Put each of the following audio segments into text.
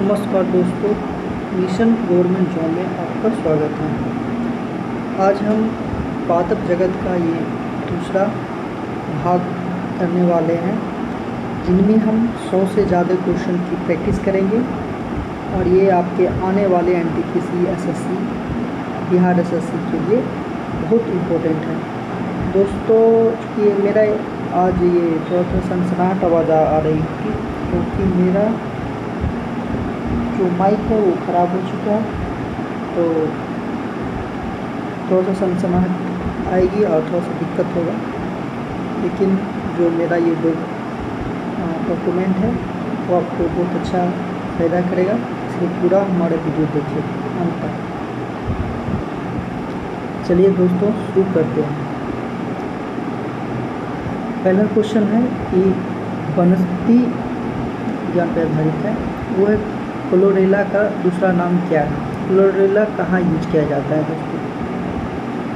नमस्कार दोस्तों, mission government job में आपका स्वागत है। आज हम पादप जगत का ये दूसरा भाग करने वाले हैं, जिनमें हम 100 से ज़्यादा क्वेश्चन की प्रैक्टिस करेंगे और ये आपके आने वाले एनटीपीसी, एसएससी, बिहार एसएससी के लिए बहुत इम्पोर्टेंट है। दोस्तों, ये मेरा आज ये थोड़ा सा सनसनाहट आवाज़ आ रही थी क्योंकि मेरा जो माइक है वो ख़राब हो चुका है, तो थोड़ा सा सनसनाहट आएगी और थोड़ा सा दिक्कत होगा। लेकिन जो मेरा ये डॉक्यूमेंट है वो आपको बहुत अच्छा फ़ायदा करेगा, इसलिए पूरा हमारा वीडियो देखिए अंत तक। चलिए दोस्तों, शुरू करते हैं। पहला क्वेश्चन है कि वनस्पति विज्ञान पर आधारित है, वो है क्लोरेला का दूसरा नाम क्या है। क्लोरेला कहाँ यूज किया जाता है दोस्तों?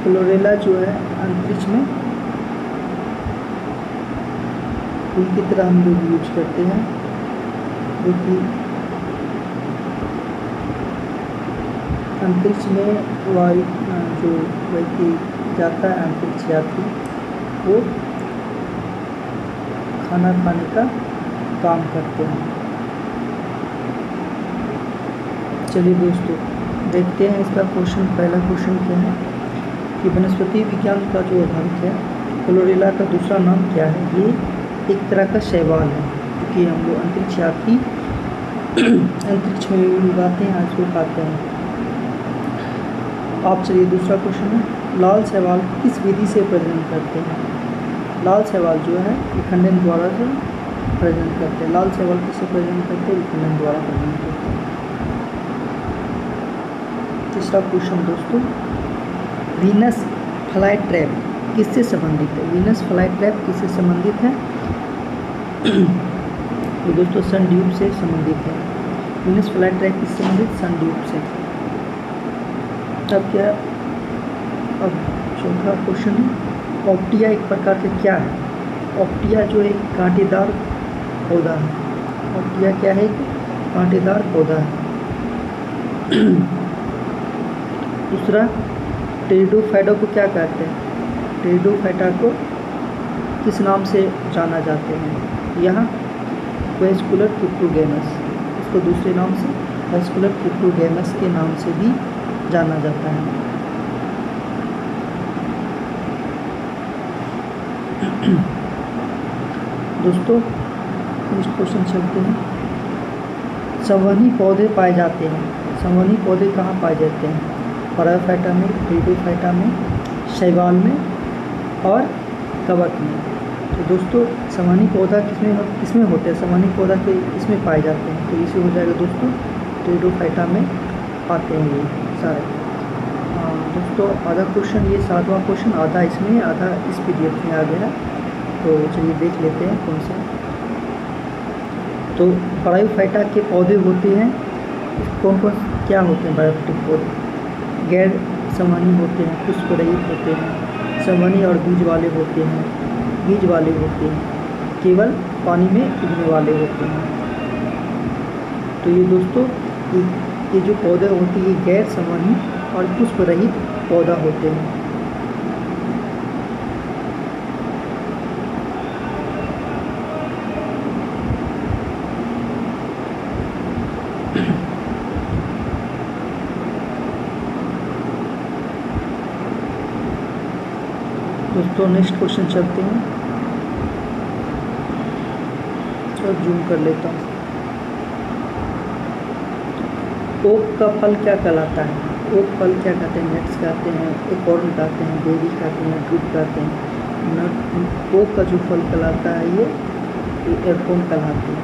क्लोरेला जो है अंतरिक्ष में फूल की तरह हम लोग यूज करते हैं, जो कि अंतरिक्ष में जो व्यक्ति जाता है, अंतरिक्ष यात्री, वो खाना खाने का काम करते हैं। चलिए दोस्तों, देखते हैं इसका क्वेश्चन। पहला क्वेश्चन क्या है कि वनस्पति विज्ञान का जो आधारित है, क्लोरेला का दूसरा नाम क्या है। ये एक तरह का शैवाल है, क्योंकि हम लोग अंतरिक्ष यात्री अंतरिक्ष में उगाते हैं, आज को खाते हैं। आप चलिए दूसरा क्वेश्चन है, लाल शैवाल किस विधि से प्रजनन करते हैं। लाल शैवाल जो है विखंडन द्वारा से प्रजनन करते हैं। लाल शैवाल किससे प्रजनन करते हैं? विखंडन द्वारा प्रजनन करते हैं। तीसरा क्वेश्चन दोस्तों, वीनस फ्लाई ट्रैप किससे संबंधित है। वीनस फ्लाई ट्रैप किससे संबंधित है? तो दोस्तों सन ड्यूब से संबंधित है। वीनस फ्लाई ट्रैप किससे संबंधित? सन ड्यूब से। अब चौथा क्वेश्चन है, ऑप्टिया एक प्रकार के क्या है। ऑप्टिया जो है कांटेदार पौधा है। ऑप्टिया क्या है? कांटेदार पौधा है। दूसरा, टेरिडोफाइटा को क्या कहते हैं। टेरिडोफाइटा को किस नाम से जाना जाते हैं। यहाँ वेस्कुलर क्रिप्टोगैमस, इसको दूसरे नाम से वेस्कुलर क्रिप्टोगैमस के नाम से भी जाना जाता है। दोस्तों नेक्स्ट क्वेश्चन चलते हैं। संवहनी पौधे पाए जाते हैं। संवहनी पौधे कहाँ पाए जाते हैं? ब्रायोफाइटा में, टेरिडोफाइटा में, शैवाल में और कवक में। तो दोस्तों संवहनी पौधा किसमें होते हैं? संवहनी पौधा के इसमें पाए जाते हैं, तो इसे हो जाएगा दोस्तों टेरिडोफाइटा में पाते हैं ये सारे। दोस्तों आधा क्वेश्चन, ये 7वां क्वेश्चन, आधा इसमें आधा इस पीडीएफ में आ गया, तो चलिए देख लेते हैं कौन सा। तो ब्रायोफाइटा के पौधे होते हैं, कौन कौन क्या होते हैं ब्रायोफाइटिक पौधे? गैर संवहनी होते हैं, पुष्प रहित होते हैं, संवहनी और बीज वाले होते हैं, बीज वाले होते हैं, केवल पानी में उगने वाले होते हैं। तो ये दोस्तों ये जो पौधे होते हैं, ये गैर संवहनी और पुष्प रहित पौधा होते हैं। दोस्तों नेक्स्ट क्वेश्चन चलते हैं, तो जूम कर लेता हूँ। ओक का फल क्या कहलाता है? ओक फल क्या कहते हैं? नट्स कहते हैं, एकोर्न कहते हैं, बेरी कहते हैं, ड्रूप कहते हैं। ओक का जो फल कहलाता है ये एकोर्न कहलाते हैं।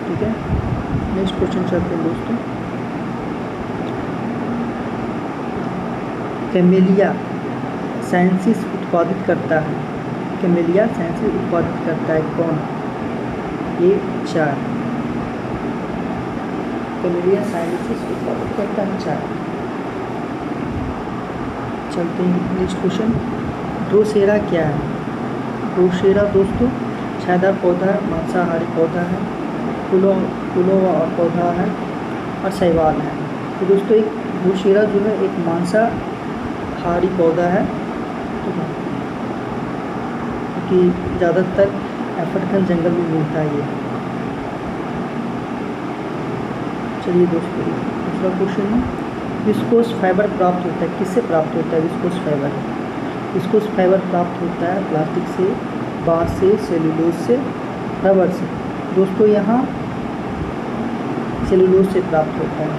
ठीक है, नेक्स्ट क्वेश्चन चलते हैं दोस्तों। कैमेलिया साइनेंसिस उत्पादित करता है। कैमेलिया साइनेंसिस उत्पादित करता है कौन? ये 4। कैमेलिया साइनेंसिस उत्पादित करता है 4। चलते हैं नेक्स्ट क्वेश्चन। ड्रोसेरा क्या है? ड्रोसेरा दोस्तों छायादार पौधा है, मांसाहारी पौधा है, फूलों वाला पौधा है, और शैवाल है। तो दोस्तों एक बुशेरा जो है एक मांसाहारी पौधा है, ठीक है, क्योंकि ज़्यादातर अफ्रीकन जंगल में मिलता है ये। चलिए दोस्तों दूसरा क्वेश्चन है, विस्कोस फाइबर प्राप्त होता है, किससे प्राप्त होता है विस्कोस फाइबर? विस्कोस फाइबर प्राप्त होता है प्लास्टिक से, बांस से, सेलुलोज से, रबर से। दोस्तों यहाँ सेलुलोज से प्राप्त होता है।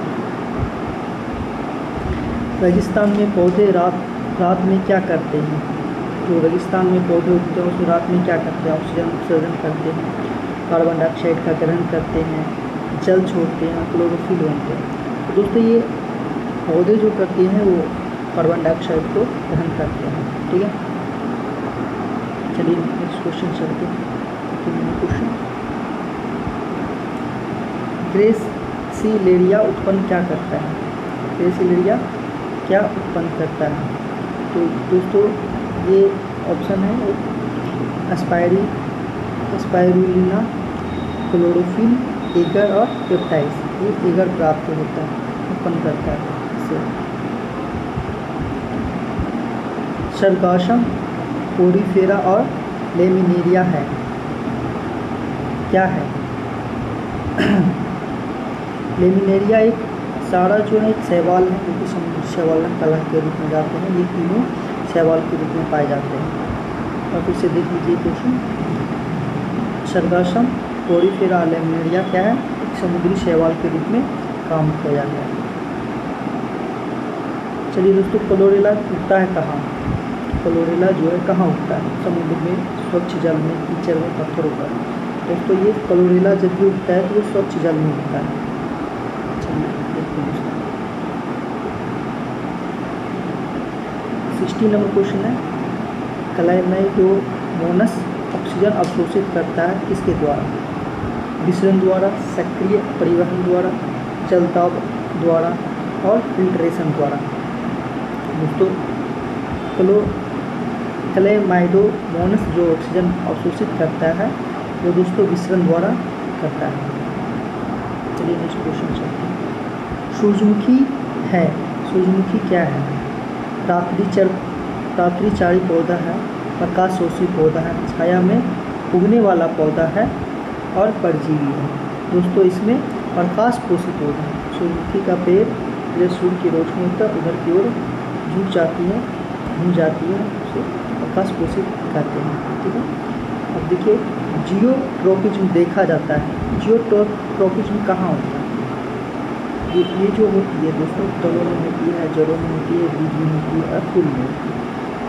रेगिस्तान में पौधे रात में क्या करते हैं? जो रेगिस्तान में पौधे उगते हैं उसमें रात में क्या करते हैं? ऑक्सीजन उत्सर्जन करते हैं, कार्बन डाइऑक्साइड का ग्रहण करते हैं, जल छोड़ते हैं, क्लोरोफिल बनते हैं। तो दोस्तों ये पौधे जो करते हैं वो कार्बन डाइऑक्साइड को ग्रहण करते हैं, ठीक है। चलिए नेक्स्ट क्वेश्चन चलते हैं। क्वेश्चन, ग्रेसिलेरिया उत्पन्न क्या करता है? ग्रेसिलेरिया क्या उत्पन्न करता है? तो दोस्तों ये ऑप्शन है स्पाइरुलिना, क्लोरोफिल, एगर और पेप्टाइड्स। ये एगर प्राप्त होता है, उत्पन्न करता है इससे। सर्गासम, पोरीफेरा और लेमिनेरिया है, क्या है? लेमिनेरिया एक सारा जो है एक शैवाल है, जो कि समुद्री शैवाल कला के रूप में जाते हैं। ये तीनों शैवाल के रूप में पाए जाते हैं। और फिर से देख लीजिए क्वेश्चन, सर्गासम, पोरीफेरा और लेमिनेरिया क्या है? एक समुद्री शैवाल के रूप में काम किया जाता है। चलिए दोस्तों, क्लोरेला उगता है कहाँ? क्लोरेला जो है कहाँ उगता है? समुद्र में, स्वच्छ जल में, कीचड़ में, पत्थरों पर। दोस्तों ये क्लोरेला जब भी उगता है तो वो स्वच्छ जल में उगता है। चलिए देखते हैं 60 नंबर क्वेश्चन है, क्लाइमेडोमोनास ऑक्सीजन अवशोषित करता है किसके द्वारा? विसरण द्वारा, सक्रिय परिवहन द्वारा, जलदाब द्वारा और फिल्ट्रेशन द्वारा। दोस्तों क्लेमाइडोमोनास जो ऑक्सीजन अवशोषित करता है वो दोस्तों विसरण द्वारा करता है। चलिए नेक्स्ट क्वेश्चन चलते हैं। सूरजमुखी है, सूरजमुखी क्या है? रात्रिचारी पौधा है, प्रकाशशोषी पौधा है, छाया में उगने वाला पौधा है और परजीवी है। दोस्तों इसमें प्रकाशपोषी पौधा है। सूरजमुखी का पेड़ जब सूर्य की रोशनी होता है उधर की ओर झुक जाती है, घूम जाती है, उसे प्रकाशपोषी कहते हैं, ठीक है। अब देखिए जियोट्रोपिज्म देखा जाता है। जियोट्रोपिज्म कहाँ होता है? ये जो होती है दोस्तों तलों में होती है, जड़ों में होती है, बीज में होती है और फूल में होती है।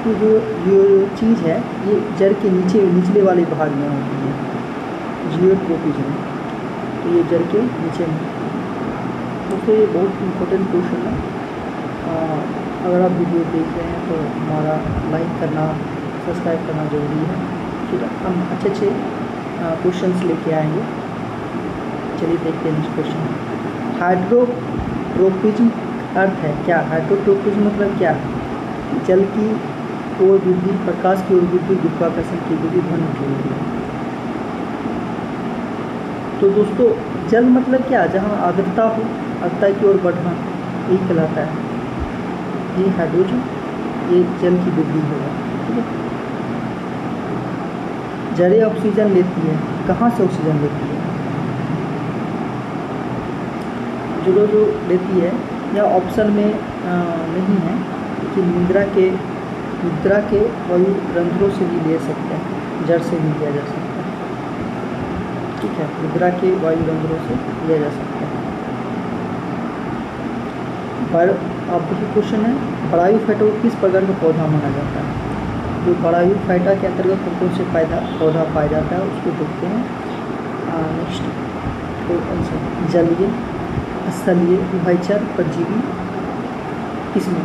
तो जो ये चीज़ है ये जड़ के निचले वाले भाग में होती है, जियोट्रोपिज्म। तो ये जड़ के नीचे में। दोस्तों ये बहुत इम्पोर्टेंट क्वेश्चन है। अगर आप वीडियो देख रहे हैं तो हमारा लाइक करना, सब्सक्राइब करना ज़रूरी है। फिर हम अच्छे क्वेश्चंस लेके आएंगे। चलिए देखते हैं नेक्स्ट क्वेश्चन। हाइड्रोट्रोपिज्म अर्थ है क्या? हाइड्रोट्रोपिज्म मतलब क्या है? जल की ओर वृद्धि, प्रकाश की ओर वृद्धि, गुरुत्वाकर्षण की वृद्धि, ध्वनि की वृद्धि। तो दोस्तों जल मतलब क्या? जहाँ आर्द्रता हो, आर्द्रता की ओर बढ़ना, यही कहलाता है। ये हाइड्रोजन, ये जल की वृद्धि होगा, ठीक है। जड़ें ऑक्सीजन लेती है, कहाँ से ऑक्सीजन लेती है? जड़ों जो लेती है या ऑप्शन में नहीं है कि निद्रा के वायु रंध्रों से भी ले सकते हैं, जड़ से भी लिया जा सकता है, ठीक है। निद्रा के वायु रंध्रों से लिया जा सकता है। अब देखिए क्वेश्चन है, बरायूफाइटा को किस प्रकार का पौधा माना जाता है? जो बरायूफाइटा के अंतर्गत कौन से पौधा पाया जाता है उसको देखते हैं। नेक्स्ट जलीय, स्थलीय, उभयचर, परजीवी, किसमें?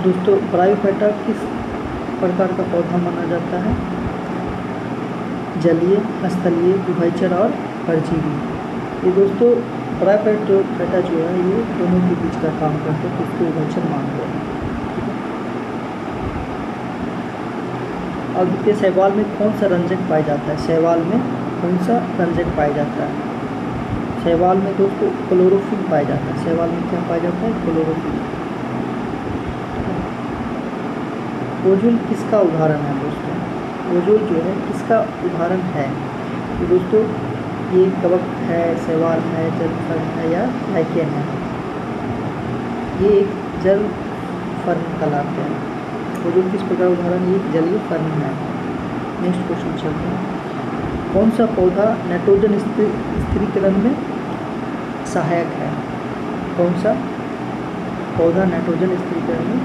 दोस्तों ब्रायोफाइटा किस प्रकार का पौधा माना जाता है? जलीय, स्थलीय, उभयचर और परजीवी। ये दोस्तों ब्रायोफाइटा जो है ये दोनों के बीच का काम करते हैं, तो इसको उभयचर मानते हैं। अब देखिए शैवाल में कौन सा रंजक पाया जाता है? शैवाल में कौन सा रंजक पाया जाता है? शैवाल में दोस्तों क्लोरोफिल पाया जाता है। शैवाल में क्या पाया जाता है? क्लोरोफिल। ओजोन किसका उदाहरण है दोस्तों? ओजोन जो है किसका उदाहरण है? तो दोस्तों ये कवक है, शैवाल है, जल फर्न है या लाइकेन है? ये एक जल फर्न कहलाते हैं। ओजोन किस प्रकार उदाहरण? ये जलीय फर्न है। नेक्स्ट क्वेश्चन चलते हैं। कौन सा पौधा नाइट्रोजन स्थिरीकरण में सहायक है? कौन सा पौधा नाइट्रोजन स्थिरीकरण में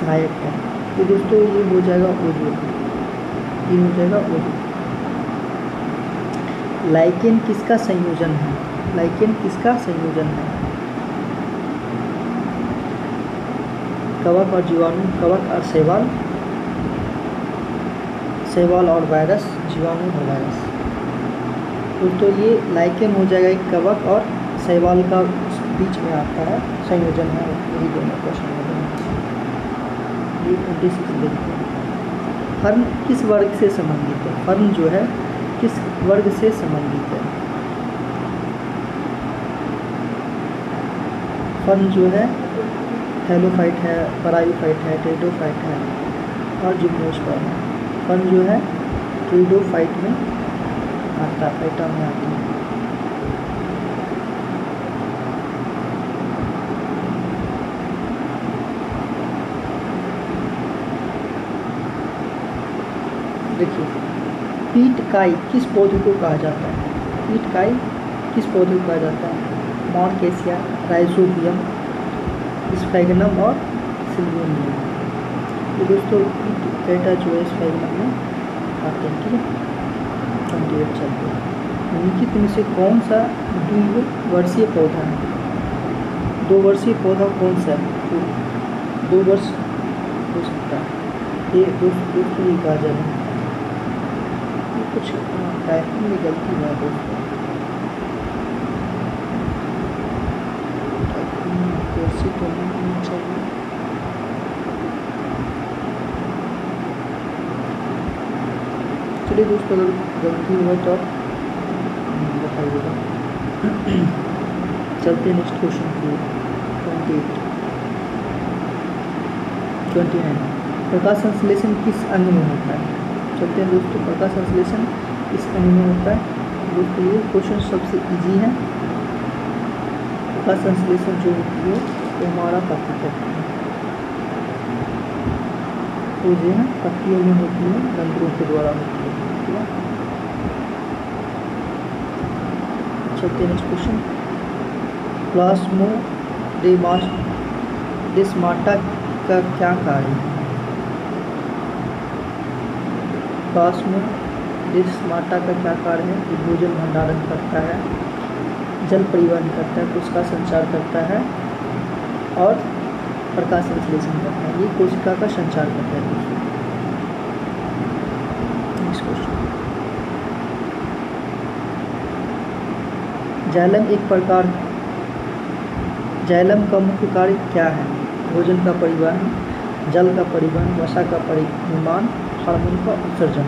सहायक है? तो दोस्तों ये हो जाएगा ओजोन। ये हो जाएगा ओजोन। लाइकेन किसका संयोजन है? लाइकेन किसका संयोजन है? कवक और जीवाणु, कवक और शैवाल, शैवाल और वायरस, जीवाणु और वायरस। दोस्तों ये लाइकेन हो जाएगा एक कवक और शैवाल का बीच में आता है, संयोजन है। यही दोनों क्वेश्चन ये 26 देखते हैं। फर्न किस वर्ग से संबंधित है? फर्न जो है किस वर्ग से संबंधित है? फर्न जो है थैलोफाइट है, ब्रायोफाइट है, टेरिडोफाइट है और जिम्नोस्पर्म है। फर्न जो है टेरिडोफाइट में आता है, फाइटा में आता है। देखिए पीटकाई किस पौधे को कहा जाता है? पीटकाई किस पौधे को कहा जाता है? मॉर्केसिया, राइजोबियम, स्फैगनम और सिल्वियम। तो दोस्तों पीटकाइटा जो है स्फैगनम में आते हैं। ठीक है, 28 चलते हैं। निम्नलिखित में से कौन सा द्विवर्षीय पौधा है? 2 वर्षीय पौधा कौन सा है? तो 2 वर्ष हो सकता है। ये दोस्तों ये गाजर है। कुछ टाइपिंग में गलती है दोस्तों, कैसे तो नहीं चाहिए। चलिए दोस्तों अगर गलती हुआ तो आप बताइएगा। चलते हैं नेक्स्ट क्वेश्चन की 29। प्रकाश संश्लेषण किस अंग में होता है? चलते हैं दोस्तों, प्रकाश संश्लेषण किस अंग में होता है? दोस्तों ये क्वेश्चन सबसे इजी है। प्रकाश संश्लेषण जो होती है वो हमारा पत्ती करती है, तो जो है पत्तियों में होती है, रंध्रों के द्वारा होती है। ठीक है, चलते हैं नेक्स्ट क्वेश्चन। प्लाज्मोडेस्माटा का क्या कार्य है? प्लाज्मोडेस्माटा का क्या कार्य है? कि भोजन भंडारण करता है, जल परिवहन करता है, कोशिका संचार करता है और प्रकाश संश्लेषण करता है। ये कोशिका का संचार करता है दोस्तों। Next question. जाइलम का मुख्य कार्य क्या है? भोजन का परिवहन, जल का परिवहन, वसा का निर्माण, हार्मोन का उत्सर्जन।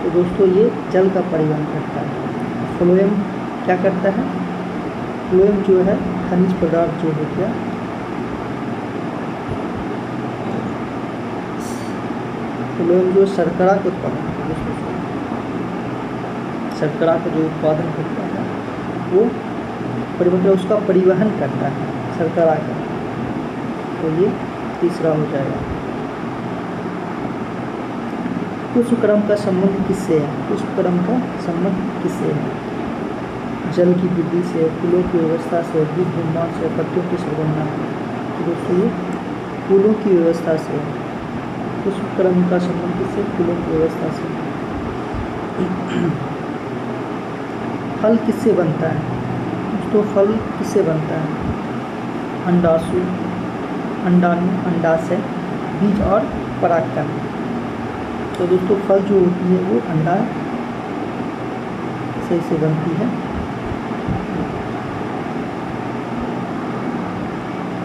तो दोस्तों ये जल का परिवहन करता है। फ्लोएम क्या करता है? फ्लोएम जो है खनिज पदार्थ जो हो गया, फ्लोएम जो शर्करा का उत्पादन करता है, शर्करा का जो उत्पादन करता है वो परिवहन, उसका परिवहन करता है शर्करा का। तो ये तीसरा हो जाएगा। पुष्पक्रम का संबंध किससे है? पुष्पक्रम का संबंध किससे है? जल की वृद्धि से, फूलों की व्यवस्था से, बीज निर्माण से, पत्तियों की संगणना से। तो दोस्तों ये फूलों की व्यवस्था से, पुष्पक्रम का संबंध किससे? फूलों की व्यवस्था से। फल किससे बनता है? दोस्तों फल किससे बनता है? अंडाशु, अंडाणु, अंडाशय, बीज और परागकण। तो दोस्तों फल जो होती है वो अंडा से बनती है।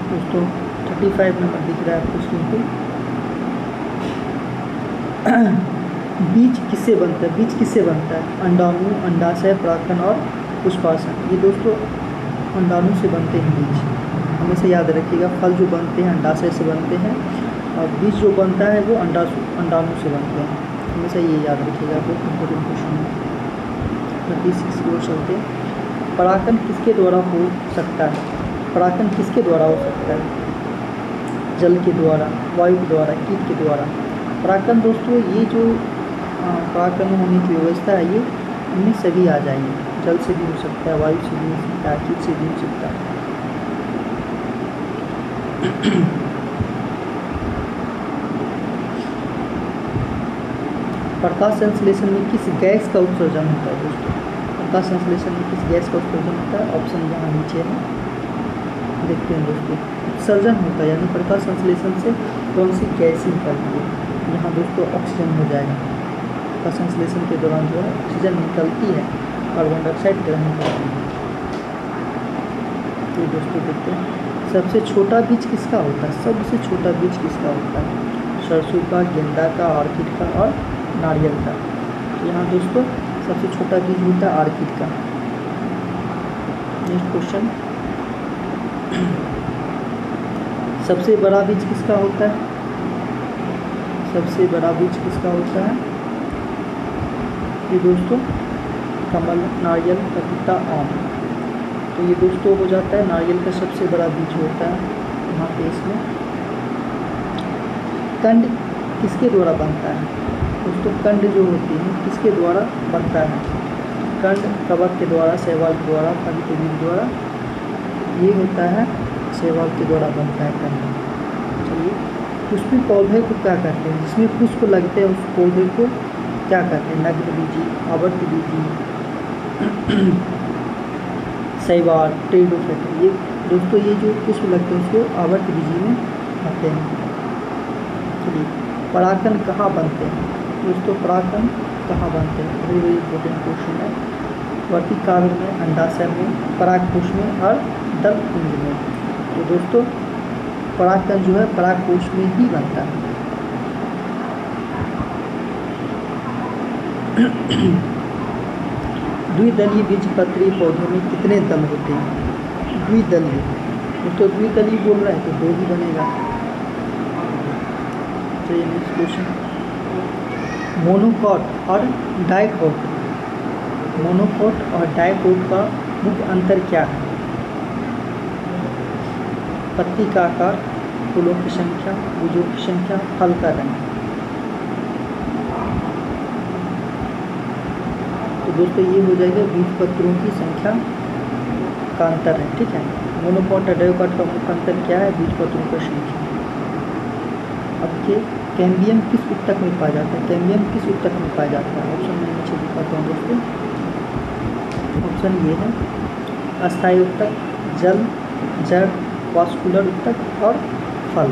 दोस्तों 35 नंबर दिख रहा है आपको स्क्रीन पे। बीज किससे बनता है? बीज किससे बनता है? अंडाणु, अंडाशय, परागकण और पुष्पाशय। ये दोस्तों अंडाणु से बनते हैं बीज, हमेशा याद रखिएगा। फल जो बनते हैं अंडाशय से बनते हैं और बीज जो बनता है वो अंडाणु से बनते हैं, हमेशा ये याद रखिएगा। बहुत इम्पोर्टेंट क्वेश्चन है। 36 की ओर चलते हैं। परागकण किसके द्वारा हो सकता है? परागकण किसके द्वारा हो सकता है? जल के द्वारा, वायु के द्वारा, कीट के द्वारा। परागकण दोस्तों ये जो परागकण होने की व्यवस्था है ये इनमें सभी आ जाएंगे। जल से भी हो सकता है, वायु से भी हो सकता है, कीट से भी हो सकता है। प्रकाश संश्लेषण में किस गैस का उत्सर्जन होता है? दोस्तों प्रकाश संश्लेषण में किस गैस का उत्सर्जन होता है? ऑप्शन यहाँ नीचे है, देखते हैं दोस्तों। उत्सर्जन होता है यानी प्रकाश संश्लेषण से कौन सी गैस निकलती है? यहाँ दोस्तों ऑक्सीजन हो जाएगा। प्रकाश संश्लेषण के दौरान जो है ऑक्सीजन निकलती है, कार्बन डाइऑक्साइड ग्रहण करती है। तो दोस्तों देखते हैं सबसे छोटा बीज किसका होता है? सबसे छोटा बीज किसका होता है? सरसों का, गेंदा का, ऑर्किड का और नारियल का। तो यहाँ दोस्तों सबसे छोटा बीज होता है ऑर्किड का। नेक्स्ट क्वेश्चन, सबसे बड़ा बीज किसका होता है? सबसे बड़ा बीज किसका होता है? ये दोस्तों कमल, नारियल, पपीता, आम। तो ये दोस्तों हो जाता है नारियल का सबसे बड़ा बीज होता है। यहाँ पे इसमें कंड किसके द्वारा बनता है? दोस्तों कंड जो होती है किसके द्वारा बनता है? कंड कवक के द्वारा, शैवाल के द्वारा, फल के बीज द्वारा। ये होता है शैवाल के द्वारा बनता है कंड। चलिए पुष्पी पौधे को क्या कहते हैं? जिसमें पुष्प लगते हैं उस पौधे को क्या कहते हैं? नग्न बीजी, आवर्त बीजी, शैवाल, टेरिडोफाइट। ये दोस्तों ये जो पुष्प लगते हैं उसको आवर्त बीजी में आते हैं। चलिए परागकण कहाँ बनते हैं? दोस्तों परागकण कहाँ बनते हैं? वेरी वेरी इंपॉर्टेंट क्वेश्चन है। वर्तिकाग्र में, अंडाशय में, परागकोश में और दलपुंज में। तो दोस्तों परागकण जो है परागकोश में ही बनता है। द्विदलीय बीजपत्री पौधों में कितने दल होते हैं? द्विदलीय। दोस्तों द्विदलीय बोल रहे हैं तो दो ही बनेगा। चलिए नेक्स्ट क्वेश्चन, मोनोकॉट और डाइकॉट। मोनोकॉट और डाइकॉट का मुख्य अंतर क्या है? पत्ती का आकार, फूलों की संख्या, बीजों की संख्या, फल का रंग। तो दोस्तों ये हो जाएगा बीजपत्रों की संख्या का अंतर है। ठीक है, मोनोकॉट और डाइकॉट का मुख्य अंतर क्या है? बीजपत्रों की संख्या। अब के कैम्बियम किस उत्तक में पाया जाता है? कैम्बियम किस उत्तक में पाया जाता है? ऑप्शन में नीचे दिखाता हूँ दोस्तों। ऑप्शन ये है अस्थायी उत्तक, जल, जड़, वास्कुलर उत्तक और फल।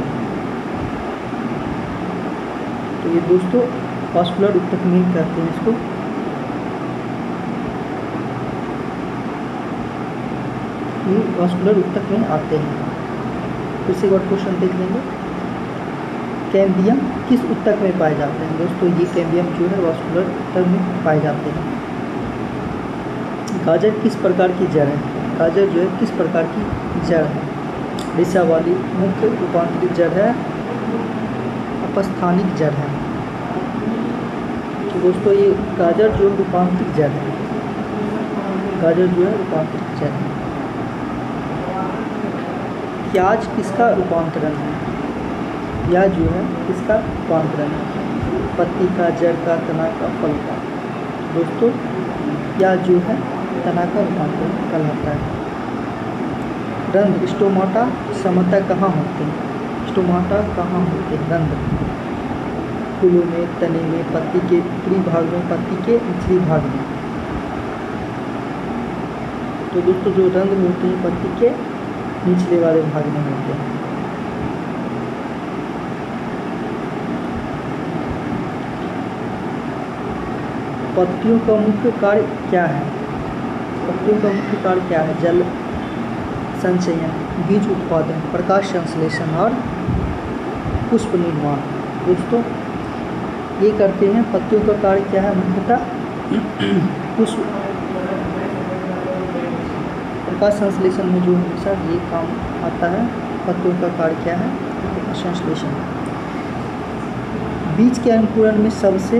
तो ये दोस्तों वास्कुलर उत्तक में कहते हैं इसको। ये वास्कुलर उत्तक में आते हैं। फिर से एक और क्वेश्चन देख लेंगे, कैम्बियम किस उत्तक में पाए जाते हैं? दोस्तों ये कैम्बियम जो है वास्कुलर उत्तक में पाए जाते हैं। गाजर किस प्रकार की जड़ है? गाजर जो है किस प्रकार की जड़ है? रेशा वाली, मुख्य रूपांतरित जड़ है, अपस्थानिक जड़ है। तो दोस्तों ये गाजर जो रूपांतरित जड़ है, गाजर जो है रूपांतरित जड़ है। प्याज किसका रूपांतरण है? प्याज जो है किसका रूपांतरण है? पत्ती का, जड़ का, तना का, फल का। दोस्तों प्याज जो है तना का रूपांतरण कहलाता है। रंध्र स्टोमाटा समता कहाँ होते हैं? स्टोमाटा कहाँ होते हैं? रंध्र फूलों में, तने में, पत्ती के ऊपरी भाग में, पत्ती के निचली भाग में। तो दोस्तों जो रंध्र होते हैं पत्ती के निचले वाले भाग में होते हैं। पत्तियों का मुख्य कार्य क्या है? पत्तियों का मुख्य कार्य क्या है? जल संचयन, बीज उत्पादन, प्रकाश संश्लेषण और पुष्प निर्माण। दोस्तों ये करते हैं। पत्तियों का कार्य क्या है? मुख्यतः पुष्प प्रकाश संश्लेषण में जो हमेशा ये काम आता है। पत्तियों का कार्य क्या है? संश्लेषण। बीज के अंकुरण में सबसे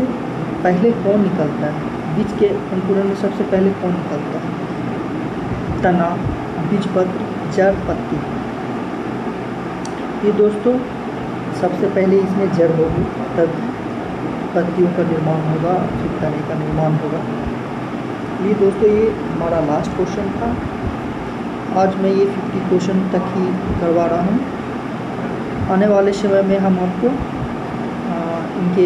पहले कौन निकलता है? बीज के अंकुरण में सबसे पहले कौन निकलता है? तना, बीजपत्र, जड़, पत्ती। ये दोस्तों सबसे पहले इसमें जड़ होगी, तब पत्तियों का निर्माण होगा, फिर तने का निर्माण होगा। ये दोस्तों ये हमारा लास्ट क्वेश्चन था। आज मैं ये 50 क्वेश्चन तक ही करवा रहा हूँ। आने वाले समय में हम आपको इनके,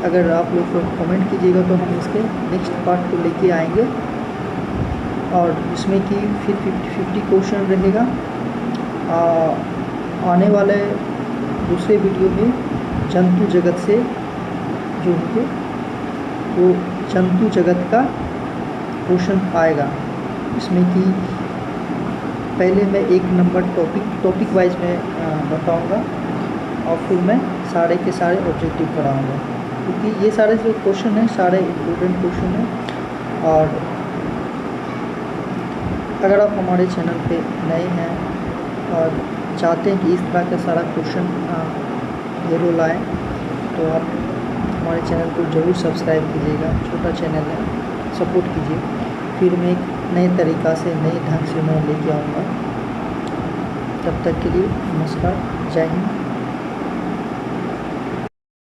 अगर आप लोग कमेंट कीजिएगा तो हम इसके नेक्स्ट पार्ट को लेके आएंगे, और इसमें कि फिर 50 क्वेश्चन रहेगा। आने वाले दूसरे वीडियो में जंतु जगत से जो होंगे वो जंतु जगत का क्वेश्चन आएगा। इसमें कि पहले मैं एक नंबर टॉपिक वाइज में बताऊंगा, और फिर मैं सारे के सारे ऑब्जेक्टिव कराऊंगा, क्योंकि ये सारे जो क्वेश्चन हैं सारे इम्पोर्टेंट क्वेश्चन हैं। और अगर आप हमारे चैनल पे नए हैं और चाहते हैं कि इस तरह का सारा क्वेश्चन ज़रूर लाएँ, तो आप हमारे चैनल को ज़रूर सब्सक्राइब कीजिएगा। छोटा चैनल है, सपोर्ट कीजिए। फिर मैं एक नए तरीक़ा से, नए ढंग से मैं लेके आऊँगा। तब तक के लिए नमस्कार, जय हिंद।